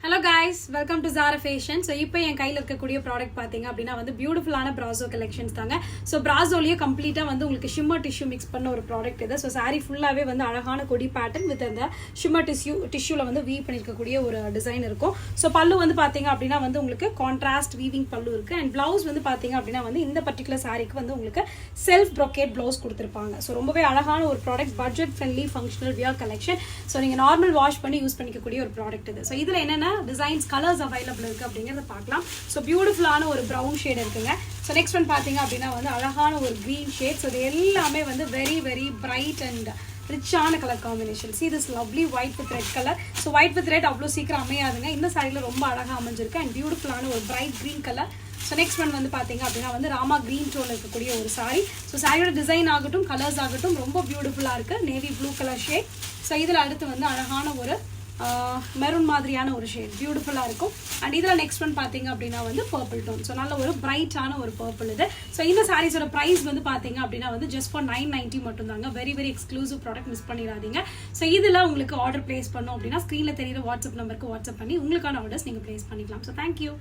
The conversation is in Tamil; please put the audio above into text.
Hello guys, welcome to Zara Fashion. So இப்போ என் கையில இருக்கக்கூடிய ப்ராடக்ட் பாத்தீங்க அப்படினா வந்து பியூட்டிஃபுல்லான பிராசோ கலெக்ஷன்ஸ் தாங்க. ஸோ பிராசோலயே கம்ப்ளீட்டா வந்து உங்களுக்கு ஷிம்மர் டிஷ்யூ மிக்ஸ் பண்ண ஒரு ப்ராடக்ட் இது. ஸோ saree ஃபுல்லாவே வந்து அழகான கொடி பேட்டர்ன் வித் அந்த ஷிம்மர் டிஷ்யூல வந்து வீவ் பண்ணிருக்கக்கூடிய ஒரு டிசைன் இருக்கும். ஸோ பல்லு வந்து பாத்தீங்க அப்படினா வந்து உங்களுக்கு கான்ட்ராஸ்ட் வீவிங் பல்லு இருக்கு. அண்ட் பிளவுஸ் வந்து பாத்தீங்க அப்படினா வந்து இந்த பர்టిక్యులர் சாரிக்கு வந்து உங்களுக்கு செல்ஃப் ப்ரோகேட் பிளவுஸ் கொடுத்திருப்பாங்க. ஸோ ரொம்பவே அழகான ஒரு product, budget friendly functional wear collection. So நீங்க நார்மல் வாஷ் பண்ணி யூஸ் பண்ணிக்கக்கூடிய ஒரு ப்ராடக்ட் இது. ஸோ இதுல என்னன்னா டிசைன்ஸ் கலர்ஸ் அவைலபிள் இருக்கு அப்படிங்கறத பார்க்கலாம். ஸோ பியூட்டிஃபுல்லான ஒரு ப்ரௌன் ஷேட் இருக்குங்க. ஸோ நெக்ஸ்ட் ஒன் பாத்தீங்க அப்படின்னா வந்து அழகான ஒரு கிரீன் ஷேட். ஸோ இது எல்லாமே வந்து வெரி வெரி பிரைட் அண்ட் ரிச்சான colour combination. See this lovely white with red color. So white with red அவ்வளோ சீக்கிரம் அமையாதுங்க. இந்த சாரியில் ரொம்ப அழகாக அமைஞ்சிருக்கு அண்ட் பியூட்டிஃபுல்லான ஒரு bright green colour. So next one வந்து பார்த்தீங்க அப்படின்னா வந்து ராமா கிரீன் டோனில் இருக்கக்கூடிய ஒரு சாரி. ஸோ சாரியோட டிசைன் ஆகட்டும் கலர்ஸ் ஆகட்டும் ரொம்ப பியூட்டிஃபுல்லாக இருக்குது. Navy blue colour shade. So இதில் அடுத்து வந்து அழகான ஒரு மெரூன் மாதிரியான ஒரு ஷேட் பியூட்டிஃபுல்லாக இருக்கும். அண்ட் இதில் நெக்ஸ்ட் ஒன் பார்த்தீங்க அப்படின்னா வந்து பர்பிள் டோன். ஸோ நல்ல ஒரு பிரைட்டான ஒரு பர்பிள் இது. ஸோ இந்த சாரீஸோட ப்ரைஸ் வந்து பார்த்தீங்க அப்படின்னா வந்து ஜஸ்ட் ஃபார் 990 மட்டும் தாங்க. Very very exclusive product, miss பண்ணிடாதீங்க. ஸோ இதில் உங்களுக்கு ஆர்டர் பிளேஸ் பண்ணோம் அப்படின்னா ஸ்க்ரீனில் தெரியுற வாட்ஸ்அப் நம்பருக்கு வாட்ஸ்அப் பண்ணி உங்களுக்கான ஆர்டர்ஸ் நீங்கள் பிளேஸ் பண்ணிக்கலாம். So thank you.